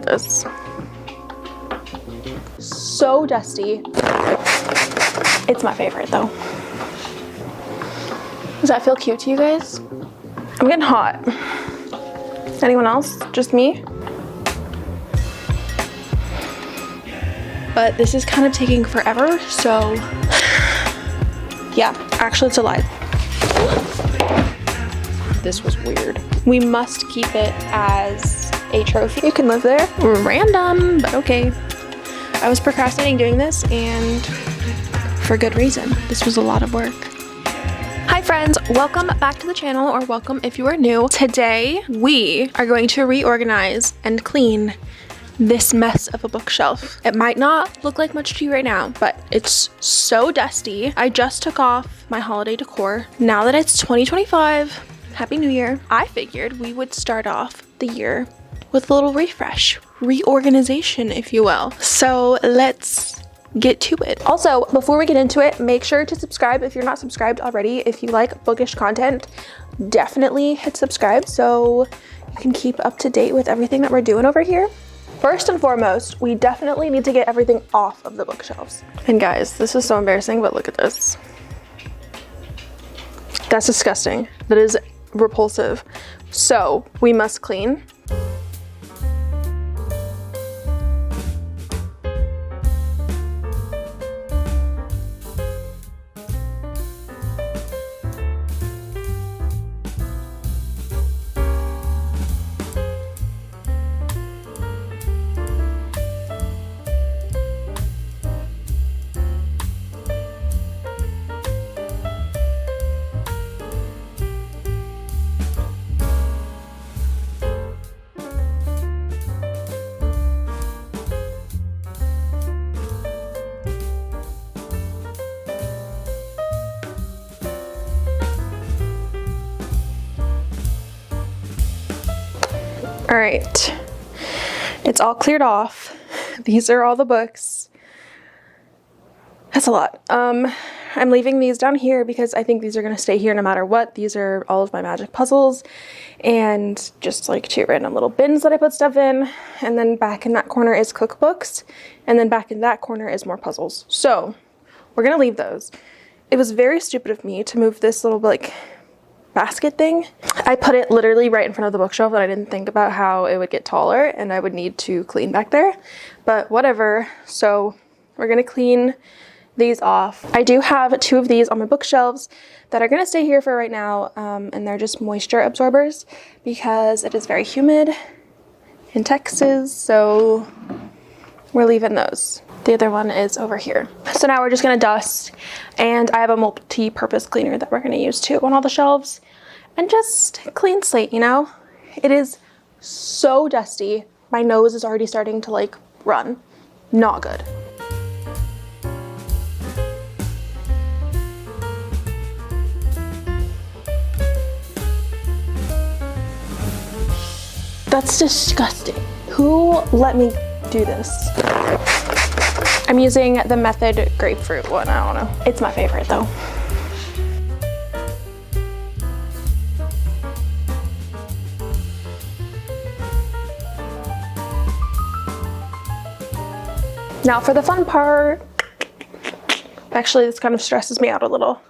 this. So dusty. It's my favorite though. Does that feel cute to you guys? I'm getting hot. Anyone else? Just me? But this is kind of taking forever, so yeah, actually it's a lie. This was weird. We must keep it as a trophy. You can live there. Random, but okay. I was procrastinating doing this, and for good reason. This was a lot of work. Hi friends, welcome back to the channel, or welcome if you are new. Today, we are going to reorganize and clean this mess of a bookshelf. It might not look like much to you right now, but it's so dusty. I just took off my holiday decor. Now that it's 2025, Happy New Year, I figured we would start off the year with a little refresh, reorganization, if you will. So let's get to it. Also, before we get into it, make sure to subscribe if you're not subscribed already. If you like bookish content, definitely hit subscribe so you can keep up to date with everything that we're doing over here. First and foremost, we definitely need to get everything off of the bookshelves. And guys, this is so embarrassing, but look at this. That's disgusting. That is repulsive. So we must clean. All right, it's all cleared off. These are all the books. That's a lot. I'm leaving these down here because I think these are gonna stay here no matter what. These are all of my magic puzzles and just like 2 random little bins that I put stuff in. And then back in that corner is cookbooks. And then back in that corner is more puzzles. So we're gonna leave those. It was very stupid of me to move this little like basket thing. I put it literally right in front of the bookshelf and I didn't think about how it would get taller and I would need to clean back there, but whatever. So we're gonna clean these off. I do have 2 of these on my bookshelves that are gonna stay here for right now, and they're just moisture absorbers because it is very humid in Texas, so we're leaving those. The other one is over here. So now we're just gonna dust, and I have a multi-purpose cleaner that we're gonna use too on all the shelves, and just clean slate, you know? It is so dusty. My nose is already starting to like run. Not good. That's disgusting. Who let me do this? I'm using the Method grapefruit one, I don't know. It's my favorite though. Now for the fun part. Actually, this kind of stresses me out a little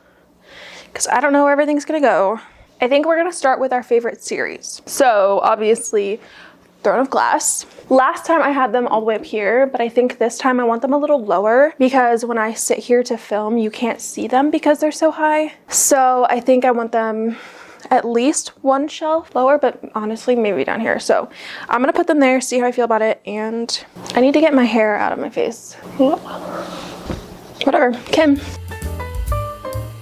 because I don't know where everything's gonna go. I think we're gonna start with our favorite series. So obviously, Throne of Glass. Last time I had them all the way up here, but I think this time I want them a little lower because when I sit here to film, you can't see them because they're so high. So I think I want them at least 1 shelf lower, but honestly, maybe down here. So I'm gonna put them there, see how I feel about it, and I need to get my hair out of my face. Whatever, Kim.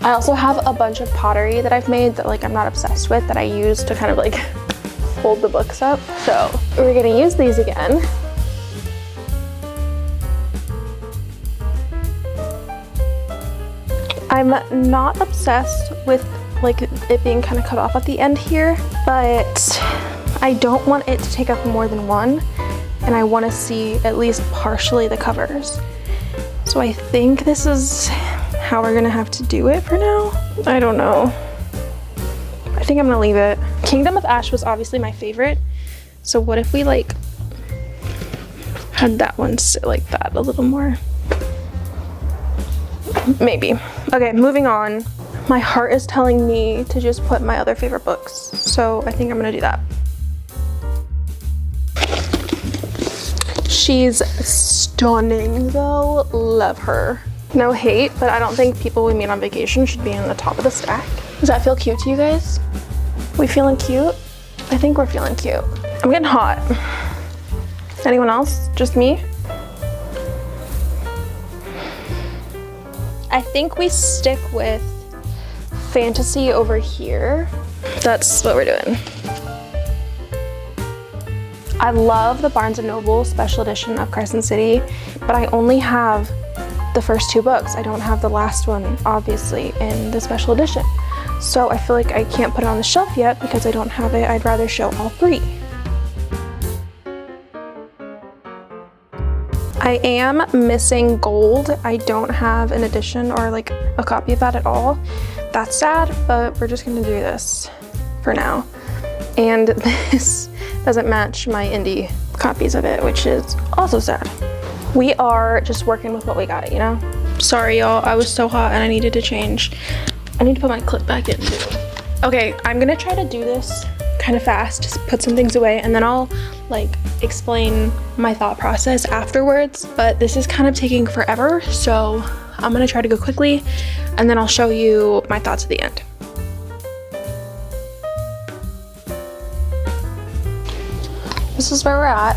I also have a bunch of pottery that I've made that like I'm not obsessed with that I use to kind of like hold the books up. So we're gonna use these again. I'm not obsessed with like it being kind of cut off at the end here, but I don't want it to take up more than 1, and I want to see at least partially the covers. So I think this is how we're gonna have to do it for now. I don't know. I think I'm gonna leave it. Kingdom of Ash was obviously my favorite. So what if we like had that one sit like that a little more. Maybe. Okay, moving on. My heart is telling me to just put my other favorite books, so I think I'm gonna do that. She's stunning though, love her. No hate, but I don't think people we meet on vacation should be on the top of the stack. Does that feel cute to you guys? We feeling cute? I think we're feeling cute. I'm getting hot. Anyone else? Just me? I think we stick with fantasy over here. That's what we're doing. I love the Barnes & Noble special edition of Carson City, but I only have the first 2 books. I don't have the last one, obviously, in the special edition. So I feel like I can't put it on the shelf yet because I don't have it. I'd rather show all 3. I am missing Gold. I don't have an edition or like a copy of that at all. That's sad, but we're just gonna do this for now. And this doesn't match my indie copies of it, which is also sad. We are just working with what we got, you know? Sorry, y'all, I was so hot and I needed to change. I need to put my clip back in too. Okay, I'm gonna try to do this kind of fast, just put some things away, and then I'll like explain my thought process afterwards, but this is kind of taking forever, so I'm gonna try to go quickly, and then I'll show you my thoughts at the end. This is where we're at.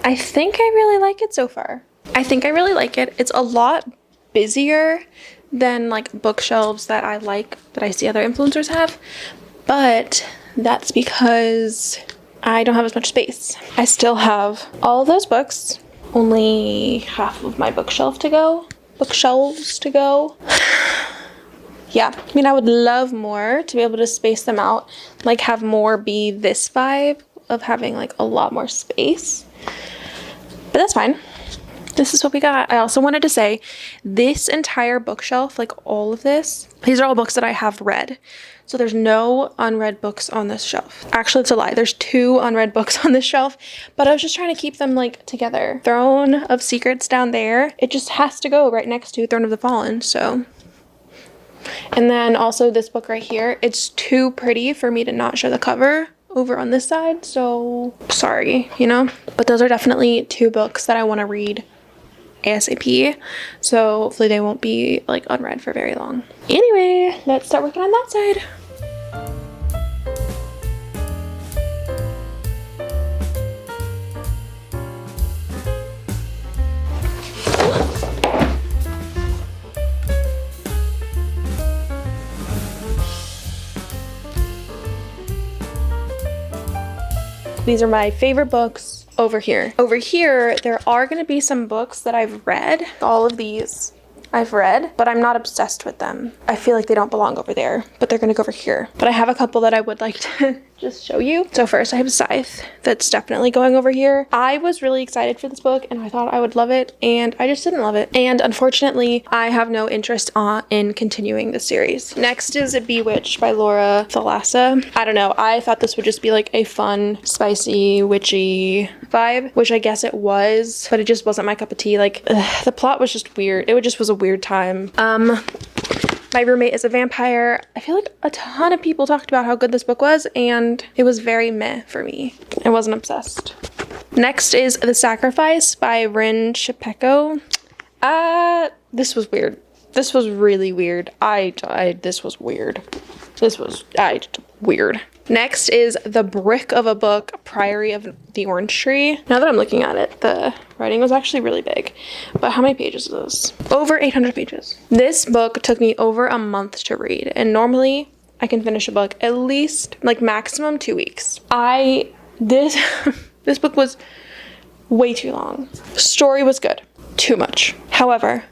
I think I really like it so far. I think I really like it. It's a lot busier than like bookshelves that I like, that I see other influencers have, but that's because I don't have as much space. I still have all of those books, only half of my bookshelves to go. Yeah, I mean, I would love more to be able to space them out, like have more be this vibe of having like a lot more space, but that's fine. This is what we got. I also wanted to say this entire bookshelf, like all of this, these are all books that I have read. So there's no unread books on this shelf. Actually, it's a lie. There's 2 unread books on this shelf, but I was just trying to keep them like together. Throne of Secrets down there. It just has to go right next to Throne of the Fallen, so. And then also this book right here, it's too pretty for me to not show the cover over on this side, so sorry, you know? But those are definitely 2 books that I want to read ASAP, so hopefully they won't be like unread for very long. Anyway, let's start working on that side. These are my favorite books over here. Over here, there are going to be some books that I've read. All of these I've read, but I'm not obsessed with them. I feel like they don't belong over there, but they're going to go over here. But I have a couple that I would like to just show you. So first I have Scythe. That's definitely going over here. I was really excited for this book and I thought I would love it, and I just didn't love it. And unfortunately, I have no interest in continuing the series. Next is Bewitched by Laura Thalassa. I don't know. I thought this would just be like a fun, spicy, witchy vibe, which I guess it was, but it just wasn't my cup of tea. Like, the plot was just weird. It just was a weird time. My Roommate is a Vampire. I feel like a ton of people talked about how good this book was, and it was very meh for me. I wasn't obsessed. Next is The Sacrifice by Rin Shipeko. This was weird. This was really weird. This was weird. Weird. Next is The Brick of a Book, Priory of the Orange Tree. Now that I'm looking at it, the writing was actually really big. But how many pages is this? Over 800 pages. This book took me over a month to read, and normally I can finish a book at least, like maximum 2 weeks. This book was way too long. Story was good. Too much. However,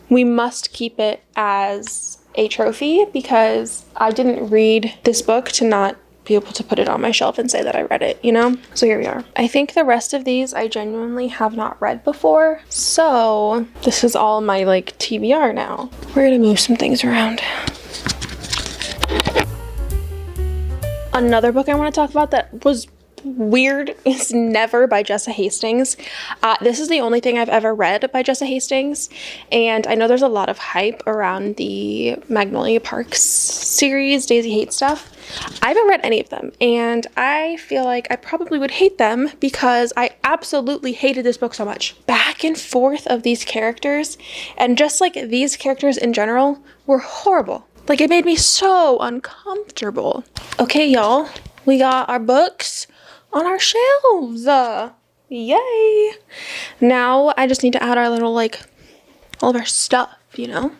we must keep it as a trophy because I didn't read this book to not be able to put it on my shelf and say that I read it, you know? So here we are. I think the rest of these I genuinely have not read before. So this is all my like TBR now. We're gonna move some things around. Another book I want to talk about that was weird is never by Jessa Hastings. This is the only thing I've ever read by Jessa Hastings, and I know there's a lot of hype around the Magnolia Parks series, Daisy Hate stuff. I haven't read any of them, and I feel like I probably would hate them because I absolutely hated this book so much. Back and forth of these characters, and just like these characters in general, were horrible. Like, it made me so uncomfortable. Okay, y'all, we got our books on our shelves. Yay! Now I just need to add our little, like, all of our stuff, you know?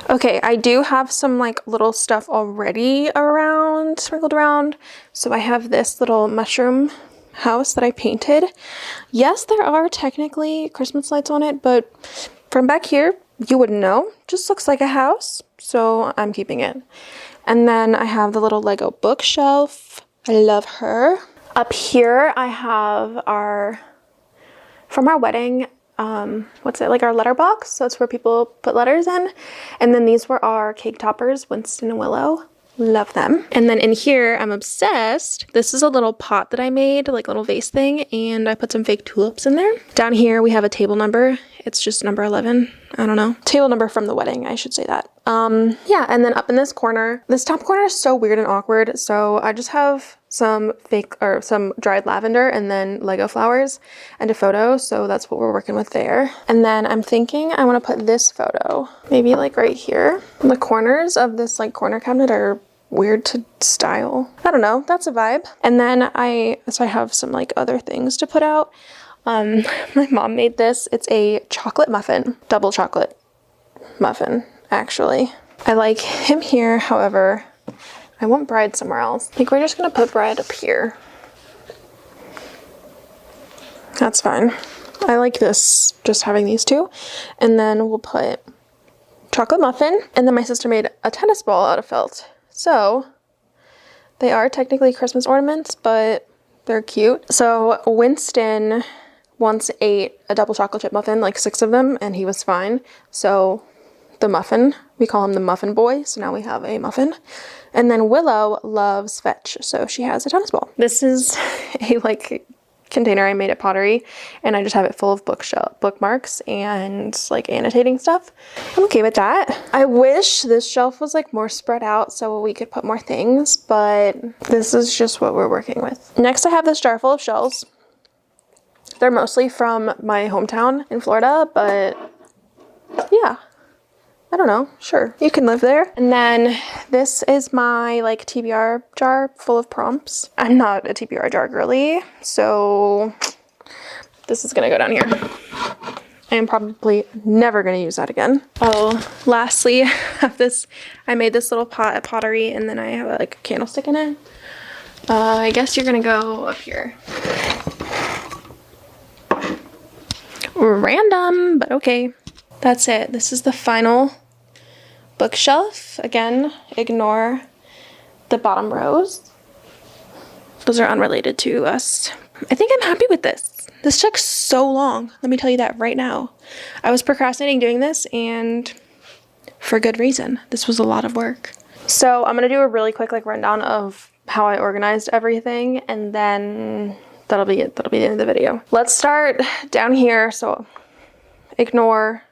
Okay, I do have some like little stuff already around, sprinkled around. So I have this little mushroom house that I painted. Yes, there are technically Christmas lights on it, but from back here, you wouldn't know. Just looks like a house, so I'm keeping it. And then I have the little Lego bookshelf. I love her. Up here, I have from our wedding, what's it, like our letter box, so it's where people put letters in. And then these were our cake toppers, Winston and Willow. Love them. And then in here, I'm obsessed. This is a little pot that I made, like a little vase thing, and I put some fake tulips in there. Down here, we have a table number. It's just number 11. I don't know. Table number from the wedding, I should say that. Yeah, and then up in this corner, this top corner is so weird and awkward, so I just have some some dried lavender and then Lego flowers and a photo, so that's what we're working with there. And then I'm thinking I want to put this photo maybe like right here. The corners of this like corner cabinet are weird to style. I don't know, that's a vibe. And then I have some like other things to put out. My mom made this. It's a chocolate muffin, double chocolate muffin, actually. I like him here, however, I want bread somewhere else. I think we're just gonna put bread up here. That's fine. I like this, just having these two. And then we'll put chocolate muffin. And then my sister made a tennis ball out of felt. So they are technically Christmas ornaments, but they're cute. So Winston once ate a double chocolate chip muffin, like 6 of them, and he was fine. So the muffin, we call him the muffin boy, so now we have a muffin. And then Willow loves fetch, so she has a tennis ball. This is a like container I made at Pottery, and I just have it full of bookmarks and like annotating stuff. I'm okay with that. I wish this shelf was like more spread out so we could put more things, but this is just what we're working with. Next, I have this jar full of shells. They're mostly from my hometown in Florida, but yeah, I don't know, sure, you can live there. And then this is my like TBR jar full of prompts. I'm not a TBR jar girly, so this is gonna go down here. I am probably never gonna use that again. Oh, lastly, I have this, I made this little pot at Pottery, and then I have like a candlestick in it. I guess you're gonna go up here. Random, but okay. That's it. This is the final bookshelf. Again, ignore the bottom rows. Those are unrelated to us. I think I'm happy with this. This took so long. Let me tell you that right now. I was procrastinating doing this, and for good reason. This was a lot of work. So I'm gonna do a really quick like rundown of how I organized everything, and then that'll be it. That'll be the end of the video. Let's start down here. So ignore,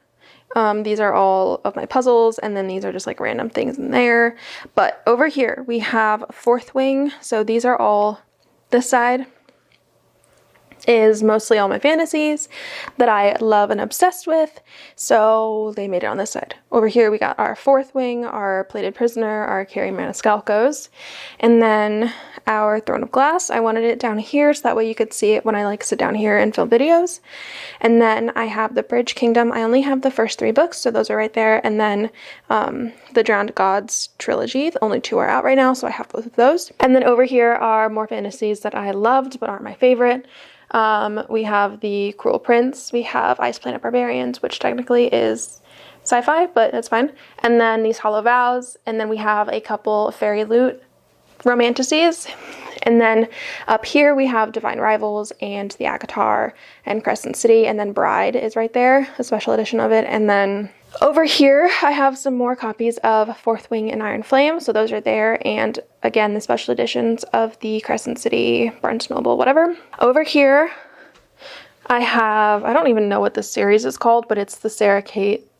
these are all of my puzzles, and then these are just like random things in there. But over here we have fourth wing. So these are all, this side is mostly all my fantasies that I love and obsessed with, so they made it on this side. Over here we got our fourth wing, our Plated Prisoner, our Carrie Maniscalcos, and then our Throne of Glass. I wanted it down here so that way you could see it when I like sit down here and film videos. And then I have the Bridge Kingdom. I only have the first 3 books, so those are right there. And then the Drowned Gods trilogy. The only 2 are out right now, so I have both of those. And then over here are more fantasies that I loved but aren't my favorite. We have the Cruel Prince, we have Ice Planet Barbarians, which technically is sci-fi, but that's fine. And then these Hollow Vows, and then we have a couple Fairy Loot romanticities. And then up here we have Divine Rivals and the Akatar and Crescent City, and then Bride is right there, a special edition of it. And then Over here, I have some more copies of Fourth Wing and Iron Flame, so those are there, and again, the special editions of the Crescent City, Barnes & Noble, whatever. Over here, I have, I don't even know what this series is called, but it's the Sarah Kate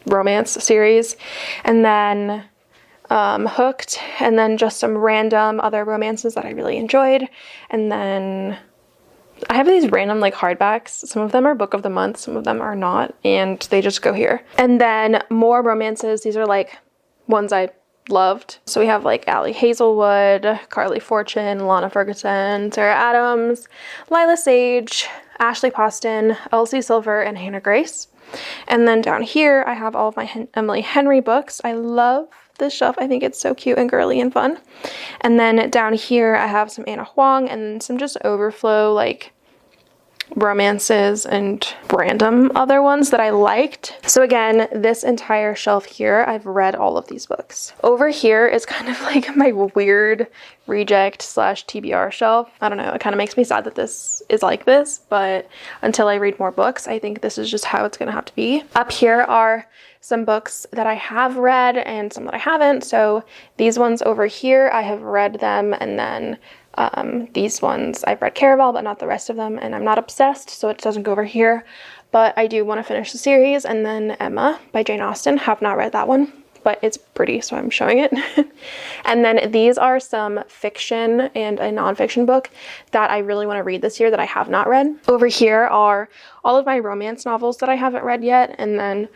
romance series, and then Hooked, and then just some random other romances that I really enjoyed, and then I have these random like hardbacks. Some of them are book of the month, some of them are not, and they just go here. And then more romances. These are like ones I loved. So we have like Allie Hazelwood, Carly Fortune, Lana Ferguson, Sarah Adams, Lila Sage, Ashley Poston, Elsie Silver, and Hannah Grace. And then down here I have all of my Emily Henry books. I love this shelf. I think it's so cute and girly and fun. And then down here I have some Anna Huang and some just overflow like romances and random other ones that I liked. So again, this entire shelf here, I've read all of these books. Over here is kind of like my weird reject slash TBR shelf. I don't know, it kind of makes me sad that this is like this, but until I read more books, I think this is just how it's gonna have to be. Up here are some books that I have read and some that I haven't. So these ones over here, I have read them, and then these ones I've read Caraval, but not the rest of them, and I'm not obsessed, so it doesn't go over here. But I do want to finish the series. And then Emma by Jane Austen, have not read that one, but it's pretty, so I'm showing it. And then these are some fiction and a nonfiction book that I really want to read this year that I have not read. Over here are all of my romance novels that I haven't read yet, and then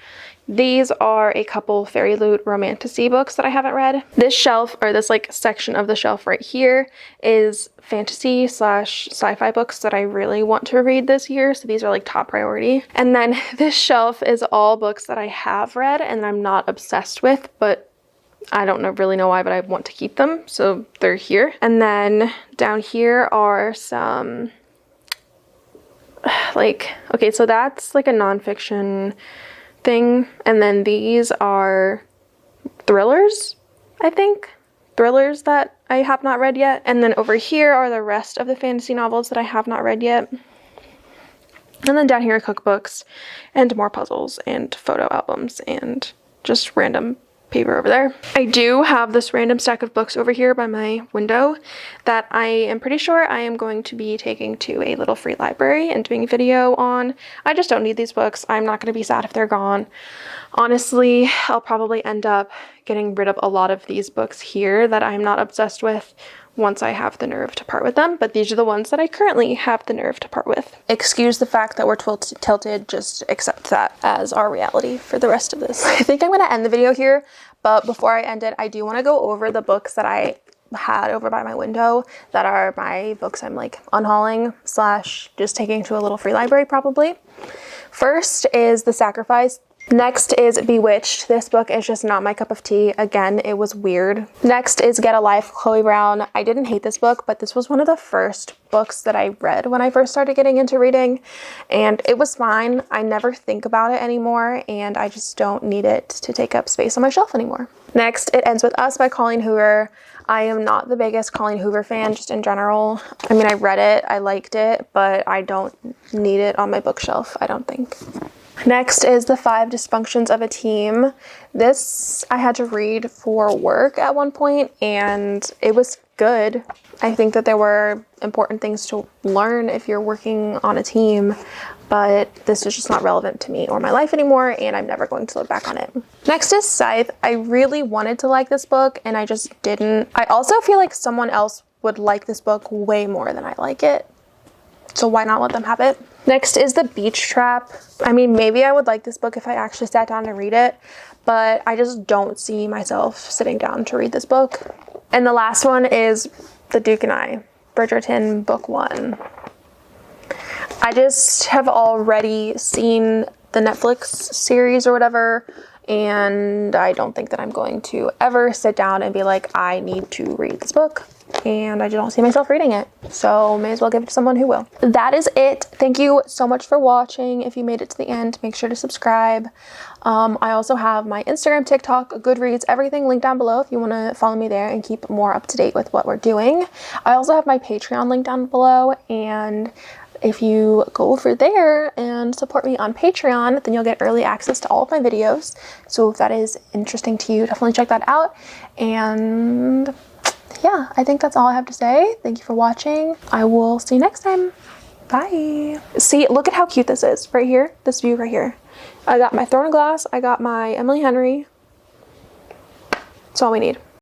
these are a couple Fairy Loot romantasy books that I haven't read. This shelf, or this like section of the shelf right here, is fantasy slash sci-fi books that I really want to read this year. So these are like top priority. And then this shelf is all books that I have read and I'm not obsessed with, but I don't really know why, but I want to keep them. So they're here. And then down here are some like, okay, so that's like a nonfiction thing, and then these are thrillers, I think. Thrillers that I have not read yet. And then over here are the rest of the fantasy novels that I have not read yet. And then down here are cookbooks and more puzzles and photo albums and just random paper over there. I do have this random stack of books over here by my window that I am pretty sure I am going to be taking to a little free library and doing a video on. I just don't need these books. I'm not going to be sad if they're gone. Honestly, I'll probably end up getting rid of a lot of these books here that I'm not obsessed with once I have the nerve to part with them, but these are the ones that I currently have the nerve to part with. Excuse the fact that we're tilted, just accept that as our reality for the rest of this. I think I'm going to end the video here, but before I end it, I do want to go over the books that I had over by my window that are my books I'm like unhauling slash just taking to a little free library probably. First is The Sacrifice. Next is Bewitched. This book is just not my cup of tea. Again, it was weird. Next is Get a Life, Chloe Brown. I didn't hate this book, but this was one of the first books that I read when I first started getting into reading, and it was fine. I never think about it anymore, and I just don't need it to take up space on my shelf anymore. Next, It Ends With Us by Colleen Hoover. I am not the biggest Colleen Hoover fan, just in general. I mean, I read it, I liked it, but I don't need it on my bookshelf, I don't think. Next is The 5 Dysfunctions of a Team. This I had to read for work at one point, and it was good. I think that there were important things to learn if you're working on a team, but this is just not relevant to me or my life anymore, and I'm never going to look back on it. Next is Scythe. I really wanted to like this book, and I just didn't. I also feel like someone else would like this book way more than I like it, so why not let them have it? Next is The Beach Trap. I mean, maybe I would like this book if I actually sat down to read it, but I just don't see myself sitting down to read this book. And the last one is The Duke and I, Bridgerton, Book 1. I just have already seen the Netflix series or whatever, and I don't think that I'm going to ever sit down and be like, I need to read this book. And I just don't see myself reading it, so may as well give it to someone who will. That is it. Thank you so much for watching. If you made it to the end, make sure to subscribe. I also have my Instagram, TikTok, Goodreads, everything linked down below if you want to follow me there and keep more up to date with what we're doing. I also have my Patreon link down below, and If you go over there and support me on Patreon, then you'll get early access to all of my videos. So if that is interesting to you, definitely check that out. And yeah, I think that's all I have to say. Thank you for watching. I will see you next time. Bye. See, look at how cute this is right here. This view right here. I got my Throne of Glass. I got my Emily Henry. That's all we need.